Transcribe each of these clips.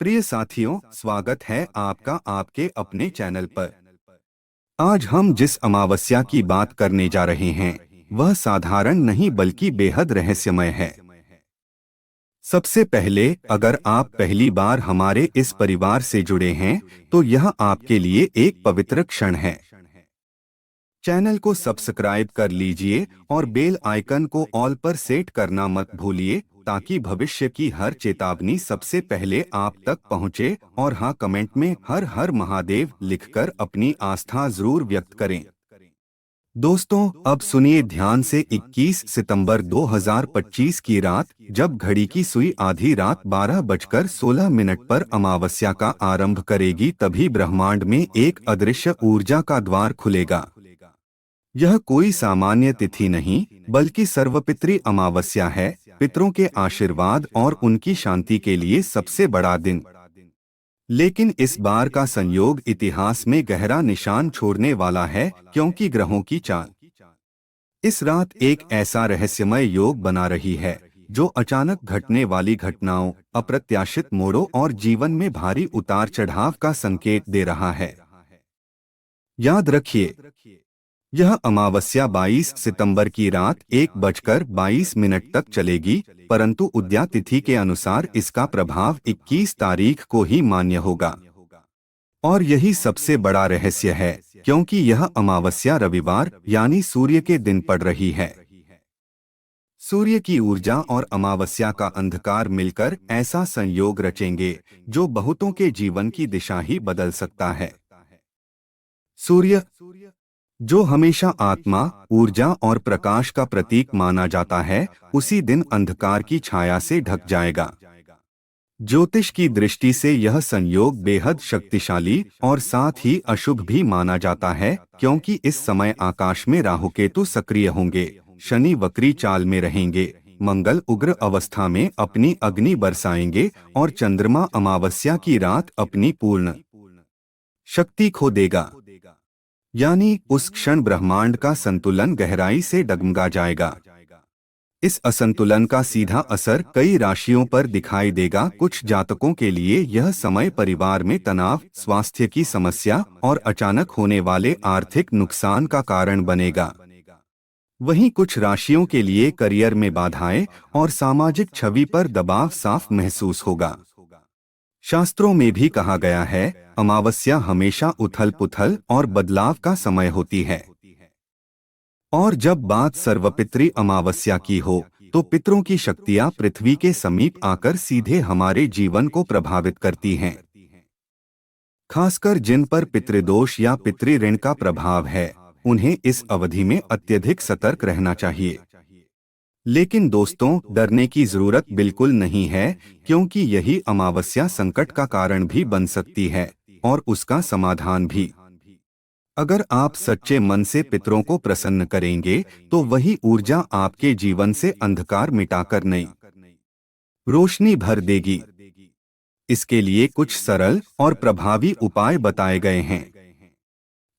प्रिय साथियों, स्वागत है आपका आपके अपने चैनल पर। आज हम जिस अमावस्या की बात करने जा रहे हैं, वह साधारण नहीं बल्कि बेहद रहस्यमय है। सबसे पहले, अगर आप पहली बार हमारे इस परिवार से जुड़े हैं, तो यह आपके लिए एक पवित्र क्षण है। चैनल को सब्सक्राइब कर लीजिए और बेल आइकन को ऑल पर सेट करना मत भूलिए, ताकि भविष्य की हर चेतावनी सबसे पहले आप तक पहुंचे। और हाँ, कमेंट में हर हर महादेव लिखकर अपनी आस्था जरूर व्यक्त करें। दोस्तों, अब सुनिए ध्यान से। 21 सितंबर 2025 की रात, जब घड़ी की सुई आधी रात 12:16 पर अमावस्या का आरंभ करेगी, तभी ब्रह्मांड में एक अदृश्य ऊर्जा का द्वार खुलेगा। यह कोई सामान्य तिथि नहीं, बल्कि सर्वपितरी अमावस्या है, पितरों के आशीर्वाद और उनकी शांति के लिए सबसे बड़ा दिन। लेकिन इस बार का संयोग इतिहास में गहरा निशान छोड़ने वाला है, क्योंकि ग्रहों की चाल इस रात एक ऐसा रहस्यमय योग बना रही है, जो अचानक घटने वाली घटनाओं, अप्रत्याशित मोड़ों और जीवन में भारी उतार चढ़ाव का संकेत दे रहा है। याद रखिए, यह अमावस्या 22 सितंबर की रात 1:22 तक चलेगी, परंतु उदया तिथि के अनुसार इसका प्रभाव 21 तारीख को ही मान्य होगा। और यही सबसे बड़ा रहस्य है, क्योंकि यह अमावस्या रविवार यानी सूर्य के दिन पड़ रही है। सूर्य की ऊर्जा और अमावस्या का अंधकार मिलकर ऐसा संयोग रचेंगे, जो बहुतों के जीवन की दिशा ही बदल सकता है। सूर्य, जो हमेशा आत्मा, ऊर्जा और प्रकाश का प्रतीक माना जाता है, उसी दिन अंधकार की छाया से ढक जाएगा। ज्योतिष की दृष्टि से यह संयोग बेहद शक्तिशाली और साथ ही अशुभ भी माना जाता है, क्योंकि इस समय आकाश में राहुकेतु सक्रिय होंगे, शनि वक्री चाल में रहेंगे, मंगल उग्र अवस्था में अपनी अग्नि बरसाएंगे और चंद्रमा अमावस्या की रात अपनी पूर्ण शक्ति खो देगा। यानी उस क्षण ब्रह्मांड का संतुलन गहराई से डगमगा जाएगा। इस असंतुलन का सीधा असर कई राशियों पर दिखाई देगा। कुछ जातकों के लिए यह समय परिवार में तनाव, स्वास्थ्य की समस्या और अचानक होने वाले आर्थिक नुकसान का कारण बनेगा। वहीं कुछ राशियों के लिए करियर में बाधाएं और सामाजिक छवि पर दबाव साफ महसूस होगा। शास्त्रों में भी कहा गया है, अमावस्या हमेशा उथल-पुथल और बदलाव का समय होती है। और जब बात सर्वपितरी अमावस्या की हो, तो पितरों की शक्तियां पृथ्वी के समीप आकर सीधे हमारे जीवन को प्रभावित करती हैं। खासकर जिन पर पितृदोष या पितृ ऋण का प्रभाव है, उन्हें इस अवधि में अत्यधिक सतर्क रहना चाहिए। लेकिन दोस्तों, डरने की जरूरत बिल्कुल नहीं है, क्योंकि यही अमावस्या संकट का कारण भी बन सकती है और उसका समाधान भी। अगर आप सच्चे मन से पितरों को प्रसन्न करेंगे, तो वही ऊर्जा आपके जीवन से अंधकार मिटाकर नई रोशनी भर देगी। इसके लिए कुछ सरल और प्रभावी उपाय बताए गए हैं।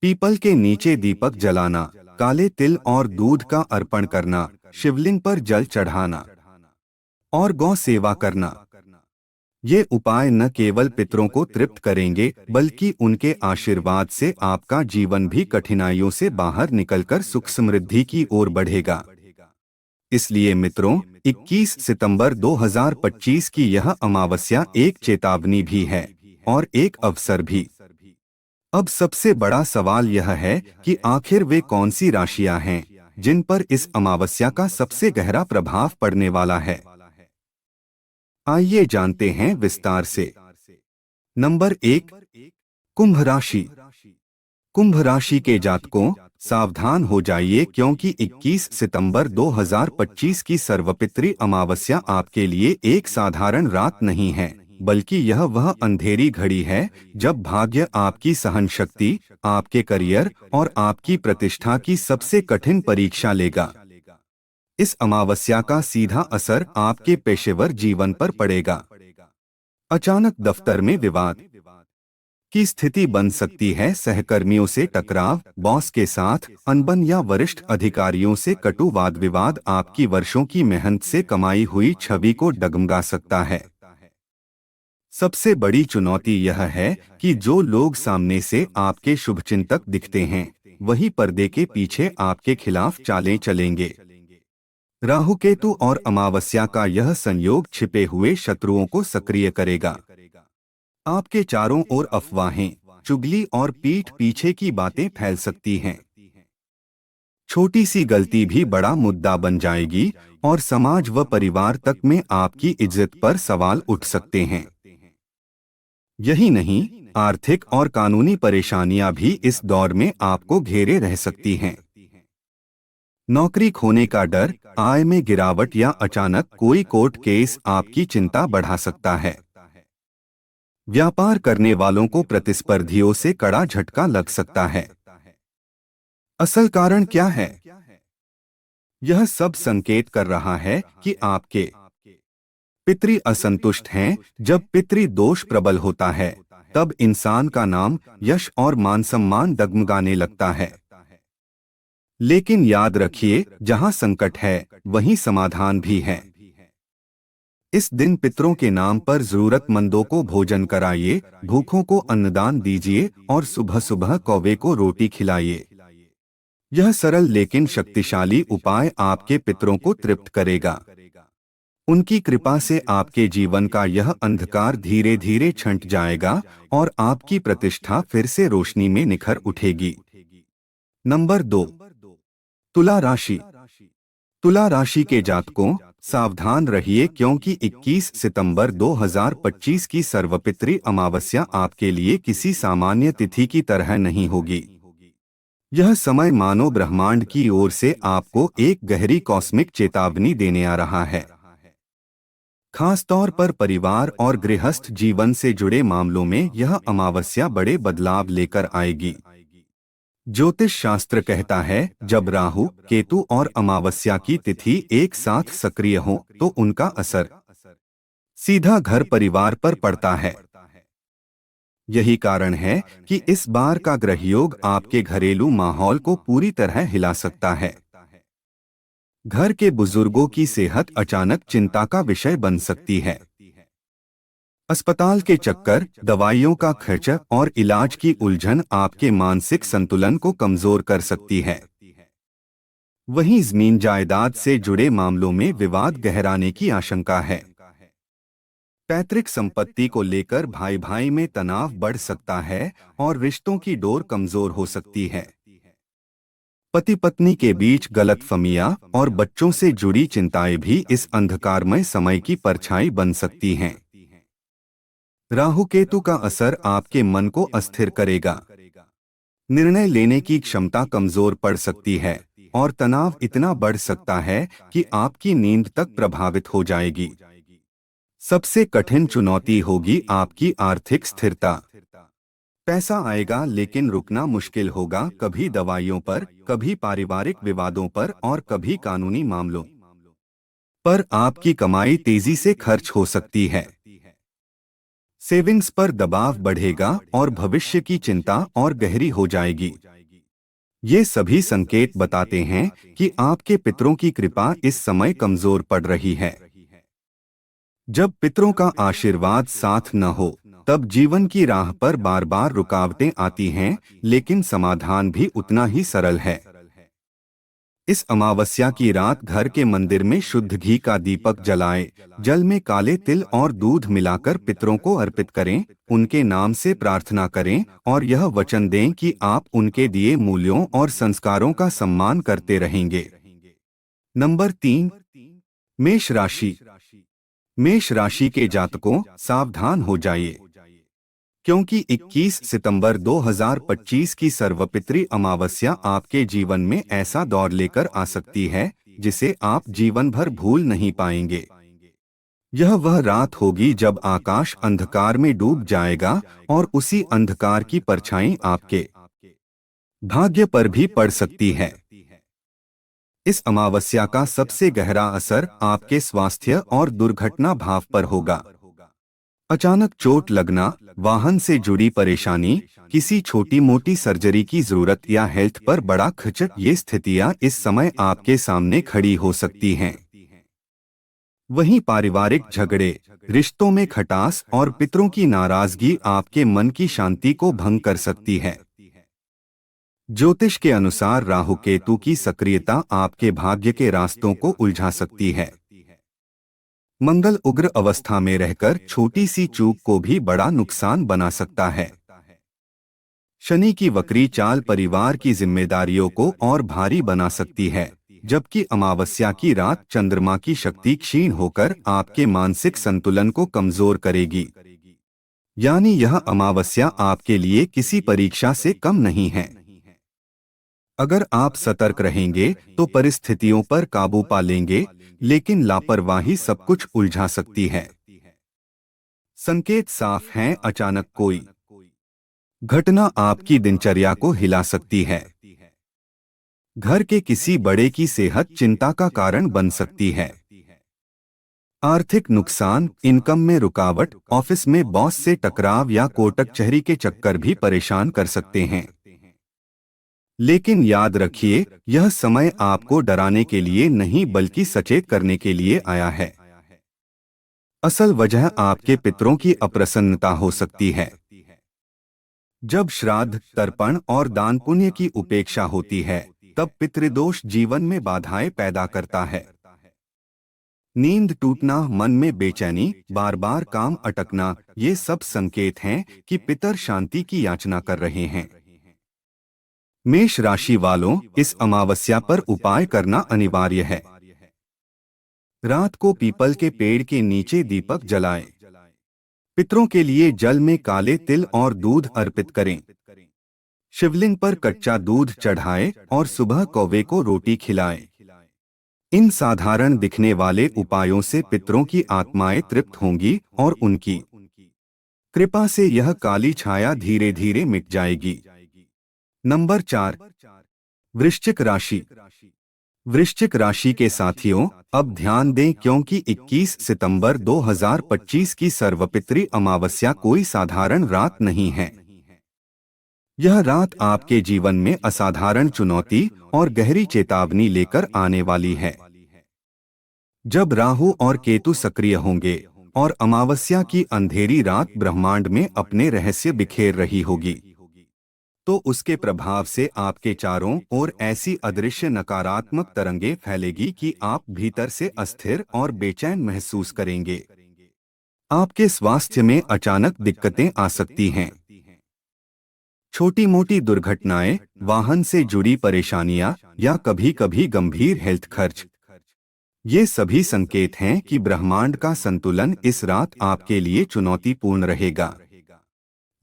पीपल के नीचे दीपक जलाना, काले तिल और दूध का अर्पण करना, शिवलिंग पर जल चढ़ाना और गौ सेवा करना। ये उपाय न केवल पितरों को तृप्त करेंगे, बल्कि उनके आशीर्वाद से आपका जीवन भी कठिनाइयों से बाहर निकलकर सुख समृद्धि की ओर बढ़ेगा। इसलिए मित्रों, 21 सितंबर 2025 की यह अमावस्या एक चेतावनी भी है और एक अवसर भी। अब सबसे बड़ा सवाल यह है कि आखिर वे कौन सी राशियां हैं जिन पर इस अमावस्या का सबसे गहरा प्रभाव पड़ने वाला है। आइए जानते हैं विस्तार से। नंबर 1, कुंभ राशि। कुंभ राशि के जातकों, सावधान हो जाइए, क्योंकि 21 सितंबर 2025 की सर्वपितरी अमावस्या आपके लिए एक साधारण रात नहीं है, बल्कि यह वह अंधेरी घड़ी है जब भाग्य आपकी सहन शक्ति, आपके करियर और आपकी प्रतिष्ठा की सबसे कठिन परीक्षा लेगा। इस अमावस्या का सीधा असर आपके पेशेवर जीवन पर पड़ेगा। अचानक दफ्तर में विवाद की स्थिति बन सकती है। सहकर्मियों से टकराव, बॉस के साथ अनबन या वरिष्ठ अधिकारियों से कटु वाद विवाद आपकी वर्षों की मेहनत से कमाई हुई छवि को डगमगा सकता है। सबसे बड़ी चुनौती यह है कि जो लोग सामने से आपके शुभचिंतक दिखते हैं, वही पर्दे के पीछे आपके खिलाफ चालें चलेंगे। राहु केतु और अमावस्या का यह संयोग छिपे हुए शत्रुओं को सक्रिय करेगा। आपके चारों ओर अफवाहें, चुगली और पीठ पीछे की बातें फैल सकती हैं। छोटी सी गलती भी बड़ा मुद्दा बन जाएगी और समाज व परिवार तक में आपकी इज्जत पर सवाल उठ सकते हैं। यही नहीं, आर्थिक और कानूनी परेशानियां भी इस दौर में आपको घेरे रह सकती हैं। नौकरी खोने का डर, आय में गिरावट या अचानक कोई कोर्ट केस आपकी चिंता बढ़ा सकता है। व्यापार करने वालों को प्रतिस्पर्धियों से कड़ा झटका लग सकता है। असल कारण क्या है? यह सब संकेत कर रहा है कि आपके पितृ असंतुष्ट हैं। जब पितृ दोष प्रबल होता है, तब इंसान का नाम, यश और मान सम्मान डगमगाने लगता है। लेकिन याद रखिए, जहां संकट है, वहीं समाधान भी है। इस दिन पितरों के नाम पर जरूरतमंदों को भोजन कराइए, भूखों को अन्नदान दीजिए और सुबह सुबह कौवे को रोटी खिलाइए। यह सरल लेकिन शक्तिशाली उपाय आपके पितरों को तृप्त करेगा। उनकी कृपा से आपके जीवन का यह अंधकार धीरे धीरे छंट जाएगा और आपकी प्रतिष्ठा फिर से रोशनी में निखर उठेगी। नंबर 2, तुला राशि। तुला राशि के जातकों, सावधान रहिए क्योंकि 21 सितंबर 2025 की सर्वपितृ अमावस्या आपके लिए किसी सामान्य तिथि की तरह नहीं होगी। यह समय मानव ब्रह्मांड की ओर से आपको एक गहरी कॉस्मिक चेतावनी देने आ रहा है। खासतौर पर परिवार और गृहस्थ जीवन से जुड़े मामलों में यह अमावस्या बड़े बदलाव लेकर आएगी। ज्योतिष शास्त्र कहता है, जब राहु, केतु और अमावस्या की तिथि एक साथ सक्रिय हो तो उनका असर सीधा घर परिवार पर पड़ता है। यही कारण है कि इस बार का ग्रहयोग आपके घरेलू माहौल को पूरी तरह हिला सकता है। घर के बुजुर्गों की सेहत अचानक चिंता का विषय बन सकती है। अस्पताल के चक्कर, दवाइयों का खर्च और इलाज की उलझन आपके मानसिक संतुलन को कमजोर कर सकती है। वहीं जमीन जायदाद से जुड़े मामलों में विवाद गहराने की आशंका है। पैतृक संपत्ति को लेकर भाई भाई में तनाव बढ़ सकता है और रिश्तों की डोर कमजोर हो सकती है। पति पत्नी के बीच गलतफहमियां और बच्चों से जुड़ी चिंताएं भी इस अंधकारमय समय की परछाई बन सकती हैं। राहु केतु का असर आपके मन को अस्थिर करेगा। निर्णय लेने की क्षमता कमजोर पड़ सकती है और तनाव इतना बढ़ सकता है कि आपकी नींद तक प्रभावित हो जाएगी। सबसे कठिन चुनौती होगी आपकी आर्थिक स्थिरता। पैसा आएगा लेकिन रुकना मुश्किल होगा, कभी दवाइयों पर, कभी पारिवारिक विवादों पर और कभी कानूनी मामलों पर। आपकी कमाई तेजी से खर्च हो सकती है। सेविंग्स पर दबाव बढ़ेगा और भविष्य की चिंता और गहरी हो जाएगी। ये सभी संकेत बताते हैं कि आपके पितरों की कृपा इस समय कमजोर पड़ रही है। जब पितरों का आशीर्वाद साथ न हो, तब जीवन की राह पर बार बार रुकावटें आती हैं, लेकिन समाधान भी उतना ही सरल है। इस अमावस्या की रात घर के मंदिर में शुद्ध घी का दीपक जलाएं, जल में काले तिल और दूध मिलाकर पितरों को अर्पित करें, उनके नाम से प्रार्थना करें और यह वचन दें कि आप उनके दिए मूल्यों और संस्कारों का सम्मान करते रहेंगे। नंबर 3, मेष राशि। मेष राशि के जातकों, सावधान हो जाइए क्योंकि 21 सितंबर 2025 की सर्वपितृ अमावस्या आपके जीवन में ऐसा दौर लेकर आ सकती है जिसे आप जीवन भर भूल नहीं पाएंगे। यह वह रात होगी जब आकाश अंधकार में डूब जाएगा और उसी अंधकार की परछाई आपके भाग्य पर भी पड़ सकती है। इस अमावस्या का सबसे गहरा असर आपके स्वास्थ्य और दुर्घटना भाव पर होगा। अचानक चोट लगना, वाहन से जुड़ी परेशानी, किसी छोटी मोटी सर्जरी की जरूरत या हेल्थ पर बड़ा खर्च, ये स्थितियां इस समय आपके सामने खड़ी हो सकती हैं। वहीं पारिवारिक झगड़े, रिश्तों में खटास और पितरों की नाराजगी आपके मन की शांति को भंग कर सकती है। ज्योतिष के अनुसार राहु केतु की सक्रियता आपके भाग्य के रास्तों को उलझा सकती है। मंगल उग्र अवस्था में रहकर छोटी सी चूक को भी बड़ा नुकसान बना सकता है। शनि की वक्री चाल परिवार की जिम्मेदारियों को और भारी बना सकती है, जबकि अमावस्या की रात चंद्रमा की शक्ति क्षीण होकर आपके मानसिक संतुलन को कमजोर करेगी। यानी यह अमावस्या आपके लिए किसी परीक्षा से कम नहीं है। अगर आप सतर्क रहेंगे तो परिस्थितियों पर काबू पा लेंगे, लेकिन लापरवाही सब कुछ उलझा सकती है। संकेत साफ हैं, अचानक कोई घटना आपकी दिनचर्या को हिला सकती है। घर के किसी बड़े की सेहत चिंता का कारण बन सकती है। आर्थिक नुकसान, इनकम में रुकावट, ऑफिस में बॉस से टकराव या कोर्ट कचहरी के चक्कर भी परेशान कर सकते हैं। लेकिन याद रखिए, यह समय आपको डराने के लिए नहीं बल्कि सचेत करने के लिए आया है। असल वजह आपके पितरों की अप्रसन्नता हो सकती है। जब श्राद्ध, तर्पण और दान पुण्य की उपेक्षा होती है, तब पितृदोष जीवन में बाधाएं पैदा करता है। नींद टूटना, मन में बेचैनी, बार बार काम अटकना, ये सब संकेत हैं कि पितर शांति की याचना कर रहे हैं। मेष राशि वालों, इस अमावस्या पर उपाय करना अनिवार्य है। रात को पीपल के पेड़ के नीचे दीपक जलाएं। पितरों के लिए जल में काले तिल और दूध अर्पित करें। शिवलिंग पर कच्चा दूध चढ़ाएं और सुबह कौवे को रोटी खिलाएं। इन साधारण दिखने वाले उपायों से पितरों की आत्माएं तृप्त होंगी और उनकी कृपा से यह काली छाया धीरे धीरे मिट जाएगी। नंबर 4, वृश्चिक राशि। वृश्चिक राशि के साथियों, अब ध्यान दें क्योंकि 21 सितंबर 2025 की सर्वपितृ अमावस्या कोई साधारण रात नहीं है। यह रात आपके जीवन में असाधारण चुनौती और गहरी चेतावनी लेकर आने वाली है। जब राहु और केतु सक्रिय होंगे और अमावस्या की अंधेरी रात ब्रह्मांड में अपने रहस्य बिखेर रही होगी, तो उसके प्रभाव से आपके चारों ओर ऐसी अदृश्य नकारात्मक तरंगें फैलेगी कि आप भीतर से अस्थिर और बेचैन महसूस करेंगे। आपके स्वास्थ्य में अचानक दिक्कतें आ सकती हैं। छोटी मोटी दुर्घटनाएं, वाहन से जुड़ी परेशानियां या कभी-कभी गंभीर हेल्थ खर्च, ये सभी संकेत हैं कि ब्रह्मांड का संतुलन इस रात आपके लिए चुनौतीपूर्ण रहेगा।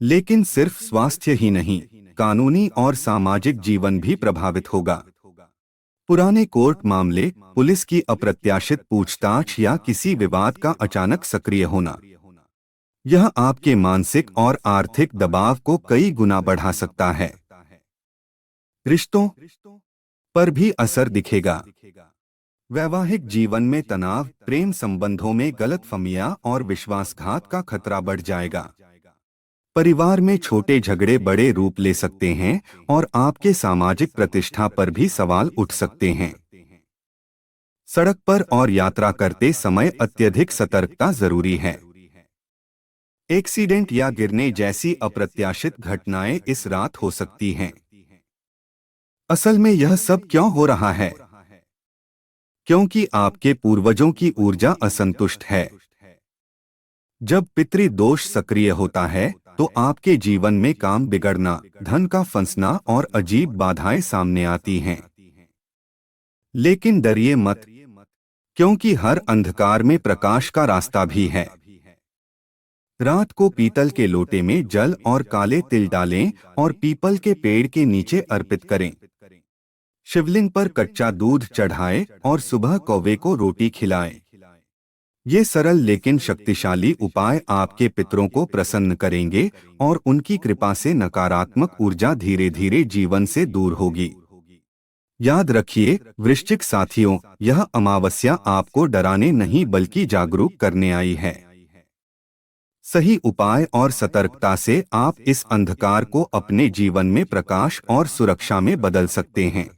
लेकिन सिर्फ स्वास्थ्य ही नहीं, कानूनी और सामाजिक जीवन भी प्रभावित होगा। पुराने कोर्ट मामले, पुलिस की अप्रत्याशित पूछताछ या किसी विवाद का अचानक सक्रिय होना, यह आपके मानसिक और आर्थिक दबाव को कई गुना बढ़ा सकता है। रिश्तों पर भी असर दिखेगा। वैवाहिक जीवन में तनाव, प्रेम संबंधों में गलतफहमियां और विश्वासघात का खतरा बढ़ जाएगा। परिवार में छोटे झगड़े बड़े रूप ले सकते हैं और आपके सामाजिक प्रतिष्ठा पर भी सवाल उठ सकते हैं। सड़क पर और यात्रा करते समय अत्यधिक सतर्कता जरूरी है। एक्सीडेंट या गिरने जैसी अप्रत्याशित घटनाएं इस रात हो सकती हैं। असल में यह सब क्यों हो रहा है? क्योंकि आपके पूर्वजों की ऊर्जा असंतुष्ट है। जब पितृदोष सक्रिय होता है, तो आपके जीवन में काम बिगड़ना, धन का फंसना और अजीब बाधाएं सामने आती हैं। लेकिन डरिए मत, क्योंकि हर अंधकार में प्रकाश का रास्ता भी है। रात को पीतल के लोटे में जल और काले तिल डालें और पीपल के पेड़ के नीचे अर्पित करें। शिवलिंग पर कच्चा दूध चढ़ाएं और सुबह कौवे को रोटी खिलाएं। ये सरल लेकिन शक्तिशाली उपाय आपके पितरों को प्रसन्न करेंगे और उनकी कृपा से नकारात्मक ऊर्जा धीरे धीरे जीवन से दूर होगी। याद रखिए वृश्चिक साथियों, यह अमावस्या आपको डराने नहीं बल्कि जागरूक करने आई है। सही उपाय और सतर्कता से आप इस अंधकार को अपने जीवन में प्रकाश और सुरक्षा में बदल सकते हैं।